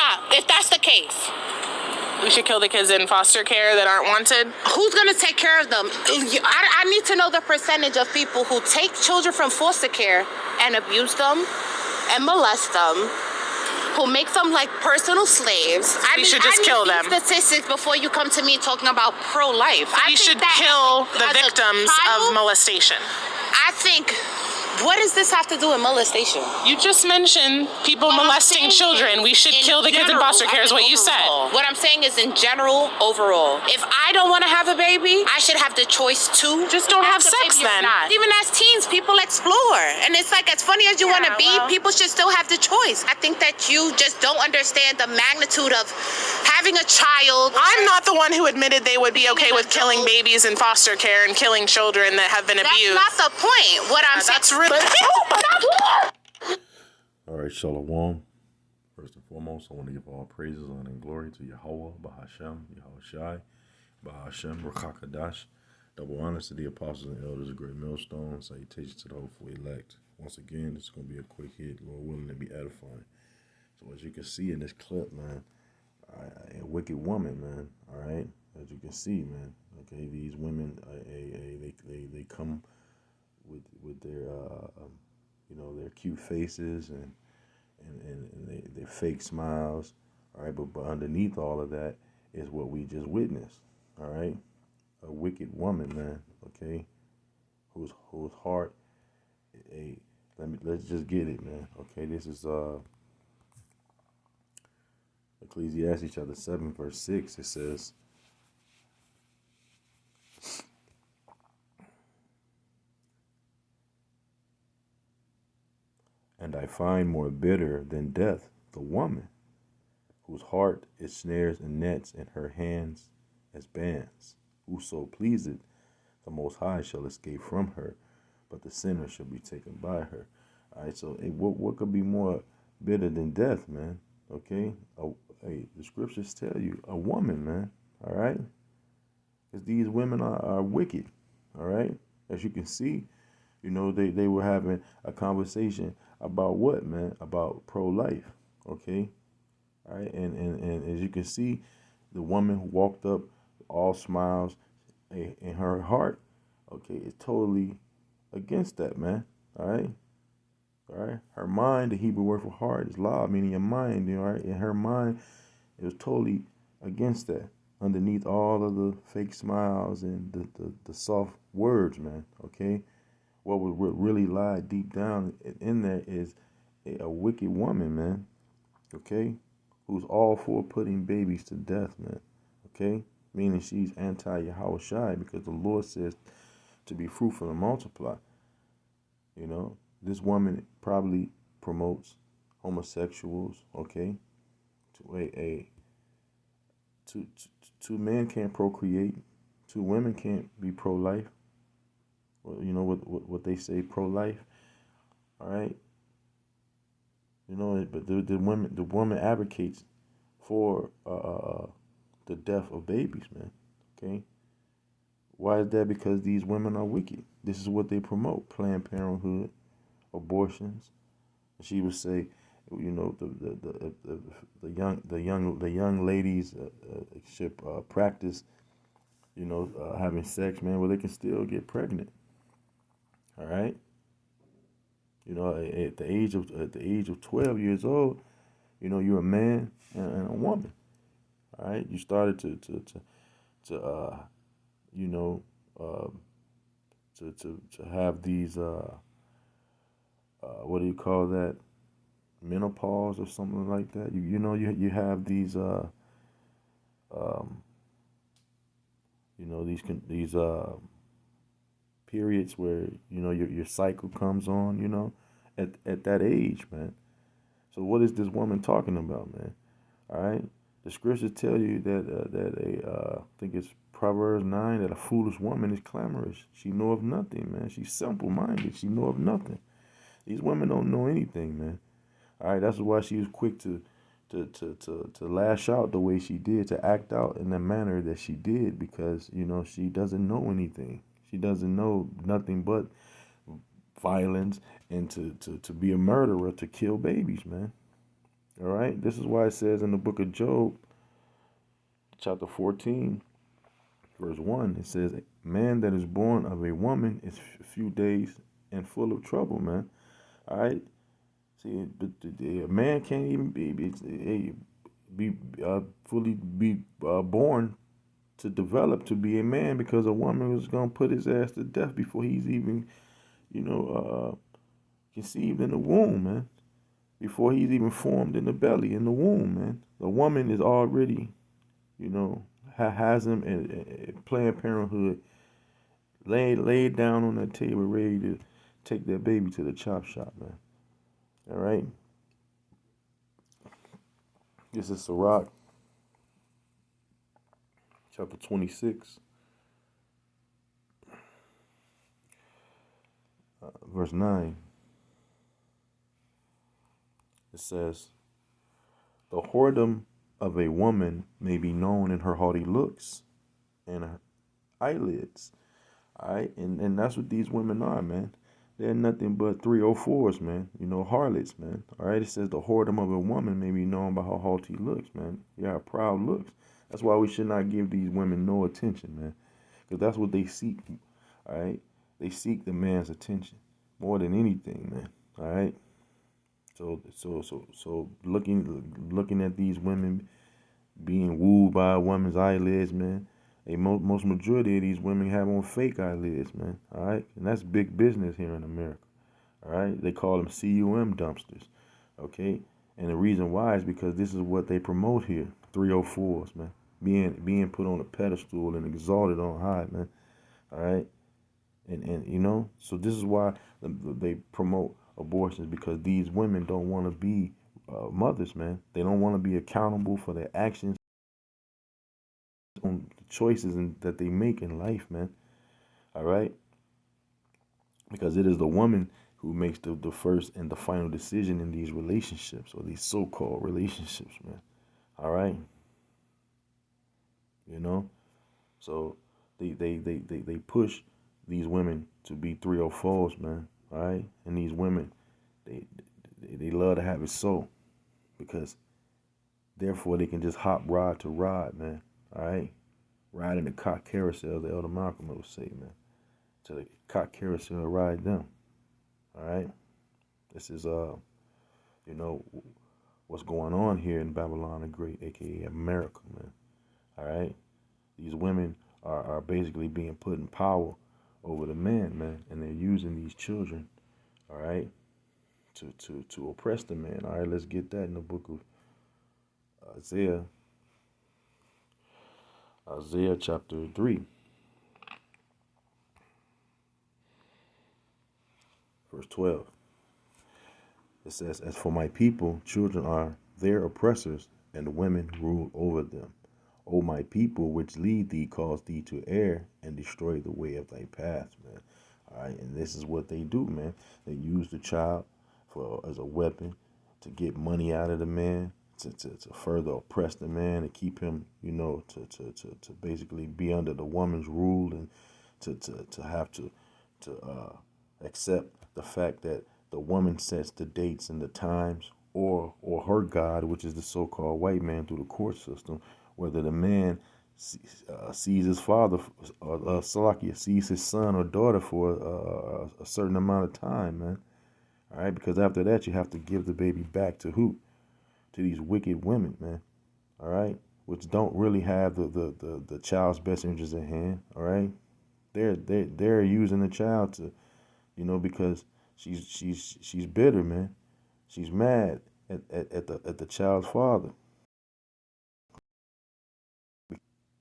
stop if that's the case. We should kill the kids in foster care that aren't wanted. Who's going to take care of them? I need to know the percentage of people who take children from foster care and abuse them and molest them, who make them like personal slaves. We should just kill them. Statistics before you come to me talking about pro-life. We should kill the victims of molestation. I think... What does this have to do with molestation? You just mentioned people molesting children. We should kill the kids in foster care is what you said. What I'm saying is in general, overall. If I don't want to have a baby, I should have the choice to. Just don't have sex then. Even as teens, people explore. And it's like, as funny as you want to be, people should still have the choice. I think that you just don't understand the magnitude of having a child. I'm not the one who admitted they would be okay with killing babies in foster care and killing children that have been abused. That's not the point. What I'm saying. That's really... All right, Shalom. First and foremost, I want to give all praises, honor, and glory to Yahweh, Bahashem, Yahushai, Bahashem, Rakakadash. Double honors to the apostles and elders of Great Millstone. Salutations to the hopeful elect. Once again, this is going to be a quick hit, Lord willing, to be edifying. So as you can see in this clip, man, a wicked woman, man, all right? As you can see, man, okay, these women, they come with their their cute faces and their fake smiles, all right, but underneath all of that is what we just witnessed, all right? A wicked woman, man, okay, whose heart let's just get it, man. Okay, this is Ecclesiastes chapter 7 verse 6. It says, and I find more bitter than death the woman, whose heart is snares and nets, and her hands as bands. Whoso pleaseth the Most High shall escape from her, but the sinner shall be taken by her. All right, so what could be more bitter than death, man? Okay, the scriptures tell you, a woman, man, all right? Because these women are wicked, all right? As you can see, you know, they were having a conversation about what, man? About pro-life, okay? All right, and as you can see, the woman who walked up, all smiles, in her heart, okay, is totally against that, man, all right? All right, her mind, the Hebrew word for heart is la, meaning your mind, you know, right? In her mind, it was totally against that. Underneath all of the fake smiles and the soft words, man, okay? What would really lie deep down in there is a wicked woman, man, okay, who's all for putting babies to death, man, okay, meaning she's anti-Yahushai because the Lord says to be fruitful and multiply. You know, this woman probably promotes homosexuals, okay, two men can't procreate, two women can't be pro-life. You know what they say, pro-life, all right? You know, but the woman advocates for the death of babies, man. Okay, why is that? Because these women are wicked. This is what they promote: Planned Parenthood, abortions. She would say, you know, the young ladies should practice, you know, having sex, man, where they can still get pregnant. All right. You know, at the age of 12 years old, you know, you're a man and a woman. All right. You started to you know, to have these what do you call that? Menopause or something like that. You know, you have these you know, these periods where, you know, your cycle comes on, you know, at that age, man. So what is this woman talking about, man? All right, the scriptures tell you that I think it's Proverbs 9, that a foolish woman is clamorous. She know of nothing, man. She's simple-minded. She know of nothing. These women don't know anything, man. All right, that's why she was quick to lash out the way she did, to act out in the manner that she did, because, you know, she doesn't know anything. She doesn't know nothing but violence and to be a murderer, to kill babies, man. All right. This is why it says in the book of Job, chapter 14, verse 1, it says, "Man that is born of a woman is few days and full of trouble," man. All right. See, but a man can't even fully be born to develop to be a man, because a woman was gonna put his ass to death before he's even, you know, conceived in the womb, man. Before he's even formed in the belly, in the womb, man. The woman is already, you know, has him in Planned Parenthood, laid down on that table, ready to take that baby to the chop shop, man. All right. This is Sirach, chapter 26, verse 9. It says, "The whoredom of a woman may be known in her haughty looks and her eyelids." All right, and that's what these women are, man. They're nothing but 304s, man. You know, harlots, man. All right, it says the whoredom of a woman may be known by her haughty looks, man. Yeah, her proud looks. That's why we should not give these women no attention, man, because that's what they seek. All right, they seek the man's attention more than anything, man. All right. So looking at these women being wooed by a woman's eyelids, man. Most majority of these women have on fake eyelids, man. All right, and that's big business here in America. All right, they call them cum dumpsters. Okay, and the reason why is because this is what they promote here. 304s, man, being put on a pedestal and exalted on high, man. All right, and you know, so this is why they promote abortions, because these women don't want to be mothers, man. They don't want to be accountable for their actions on the choices that they make in life, man. All right, because it is the woman who makes the first and the final decision in these relationships, or these so-called relationships, man. All right, you know, so they push these women to be 304s, man. All right, and these women, they they love to have it so, because therefore they can just hop rod to rod, man. All right, ride in the cock carousel, the Elder Malcolm would say, man. To the cock carousel, ride them. All right, this is you know, what's going on here in Babylon the Great, aka America, man. All right, these women are basically being put in power over the man, man, and they're using these children, all right, to oppress the man. All right, let's get that in the book of Isaiah, Isaiah chapter 3, verse 12. It says, "As for my people, children are their oppressors, and the women rule over them. O my people, which lead thee, cause thee to err, and destroy the way of thy path," man. All right, and this is what they do, man. They use the child for as a weapon to get money out of the man, to further oppress the man, and keep him, you know, to basically be under the woman's rule, and to have to accept the fact that the woman sets the dates and the times, or her God, which is the so-called white man, through the court system, whether the man sees his father, or Salakia sees his son or daughter for a certain amount of time, man. All right, because after that you have to give the baby back to who? To these wicked women, man. All right, which don't really have the child's best interest at hand. All right, they're using the child to, you know, because she's bitter, man. She's mad at the child's father.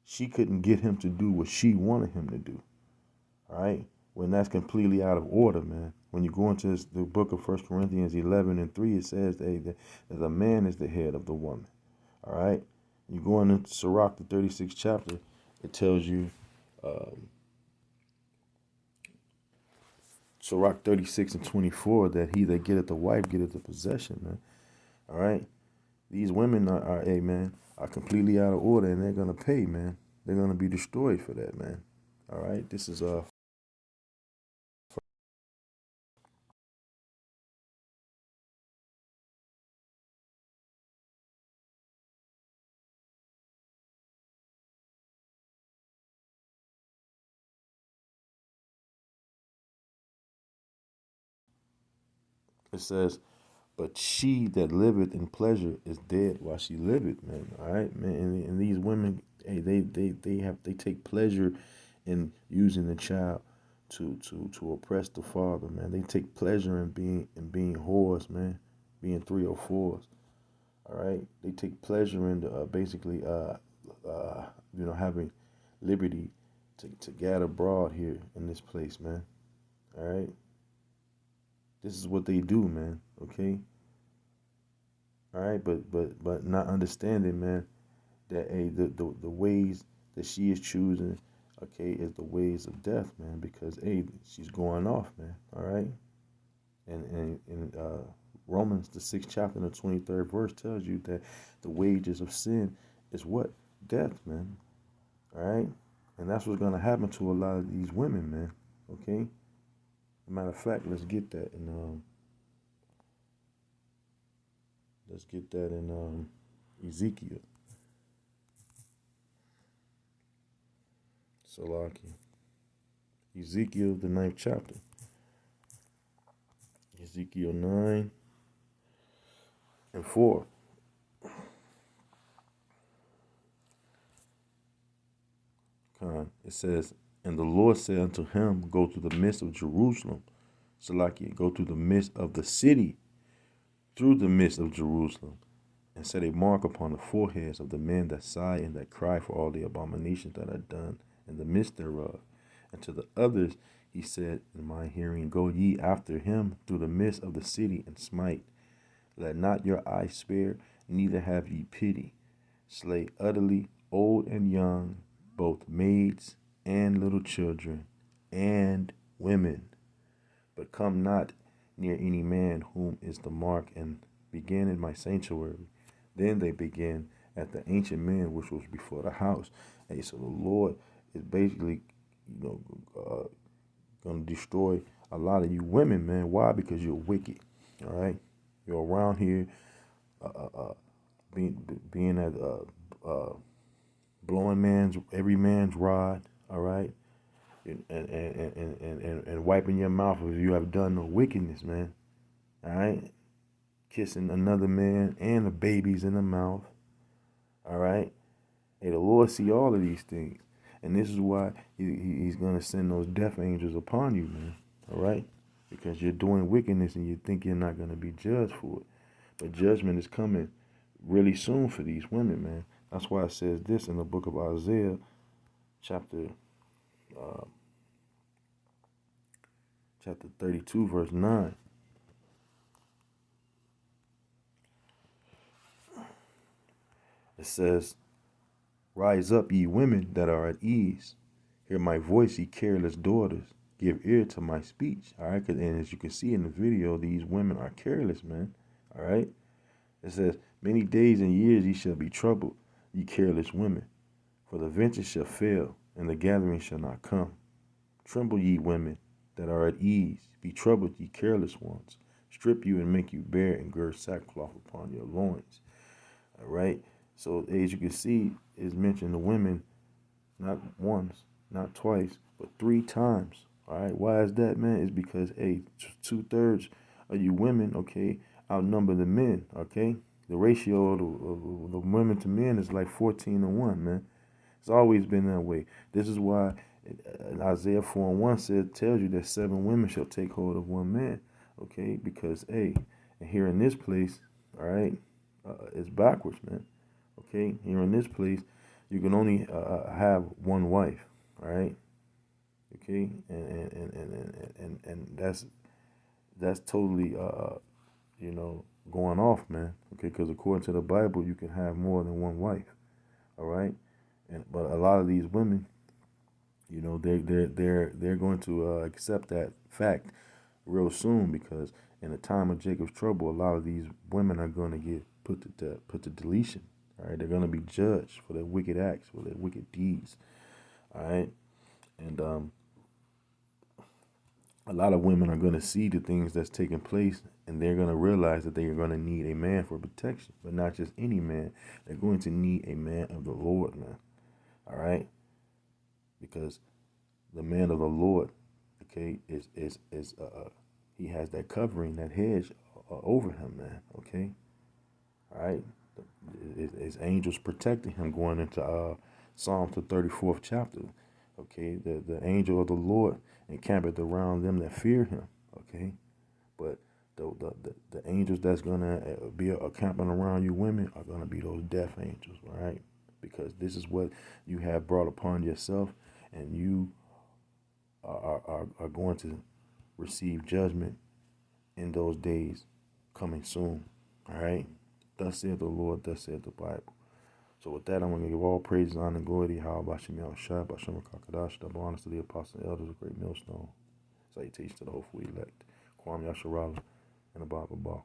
She couldn't get him to do what she wanted him to do. All right, when that's completely out of order, man. When you go into the book of 1 Corinthians 11:3, it says that a man is the head of the woman. All right, you go into Sirach, the 36th chapter, it tells you, Sirach 36:24, that he that getteth the wife getteth the possession, man. All right, these women hey, man, are completely out of order, and they're gonna pay, man. They're gonna be destroyed for that, man. All right, this is It says, but she that liveth in pleasure is dead while she liveth, man. All right, man. And these women, hey, they take pleasure in using the child to oppress the father, man. They take pleasure in being whores, man, being 304s. All right, they take pleasure in basically having liberty to gad abroad here in this place, man. All right, this is what they do, man. Okay, all right, but not understanding, man, that the ways that she is choosing, okay, is the ways of death, man, because she's going off, man. All right, and Romans the 6th chapter and the 23rd verse tells you that the wages of sin is what? Death, man. All right, and that's what's gonna happen to a lot of these women, man. Okay. Matter of fact, let's get that in Ezekiel. Salaki. Ezekiel the 9th chapter. Ezekiel 9:4. It says, and the Lord said unto him, go through the midst of Jerusalem. Salaki, go through the midst of the city, through the midst of Jerusalem, and set a mark upon the foreheads of the men that sigh and that cry for all the abominations that are done in the midst thereof. And to the others he said in my hearing, go ye after him through the midst of the city and smite. Let not your eye spare, neither have ye pity. Slay utterly old and young, both maids and little children, and women. But come not near any man whom is the mark, and begin in my sanctuary. Then they begin at the ancient man which was before the house. Hey, so the Lord is basically, going to destroy a lot of you women, man. Why? Because you're wicked. All right, you're around here being at blowing every man's rod. All right, and wiping your mouth if you have done no wickedness, man. All right, kissing another man and the babies in the mouth. All right, hey, the Lord see all of these things, and this is why He's gonna send those death angels upon you, man. All right, because you're doing wickedness and you think you're not gonna be judged for it, but judgment is coming really soon for these women, man. That's why it says this in the book of Isaiah, chapter 32, verse 9. It says, rise up, ye women that are at ease. Hear my voice, ye careless daughters. Give ear to my speech. All right, and as you can see in the video, these women are careless, man. All right. It says, many days and years ye shall be troubled, ye careless women. For the venture shall fail, and the gathering shall not come. Tremble, ye women that are at ease. Be troubled, ye careless ones. Strip you and make you bare, and gird sackcloth upon your loins. All right. So as you can see, it's mentioned the women not once, not twice, but 3 times. All right. Why is that, man? It's because 2/3 of you women, okay, outnumber the men. Okay. The ratio of the women to men is like 14-1, man. It's always been that way. This is why Isaiah 4:1 tells you that 7 women shall take hold of 1 man. Okay, because and here in this place, all right, it's backwards, man. Okay, here in this place, you can only have 1 wife. All right. Okay, and that's totally going off, man. Okay, because according to the Bible, you can have more than 1 wife. All right, but a lot of these women, they're going to accept that fact real soon, because in the time of Jacob's trouble, a lot of these women are going to get put to deletion. All right, they're going to be judged for their wicked acts, for their wicked deeds. All right, and a lot of women are going to see the things that's taking place, and they're going to realize that they are going to need a man for protection, but not just any man. They're going to need a man of the Lord, man. All right, because the man of the Lord, okay, he has that covering, that hedge over him, man. Okay, all right. His angels protecting him going into Psalm the 34th chapter. Okay, the angel of the Lord encampeth around them that fear him. Okay, but the angels that's gonna be camping around you women are gonna be those death angels, right? Because this is what you have brought upon yourself, and you are going to receive judgment in those days coming soon. All right. Thus saith the Lord, thus saith the Bible. So with that, I'm going to give all praise, honor, and glory to Yahweh, Bashim Yahushua, Bashim Kakadash, double honors to the apostles and elders of Great Millstone. Salutation to the hopeful elect, Kwam Yasharala, and the Bible Ball.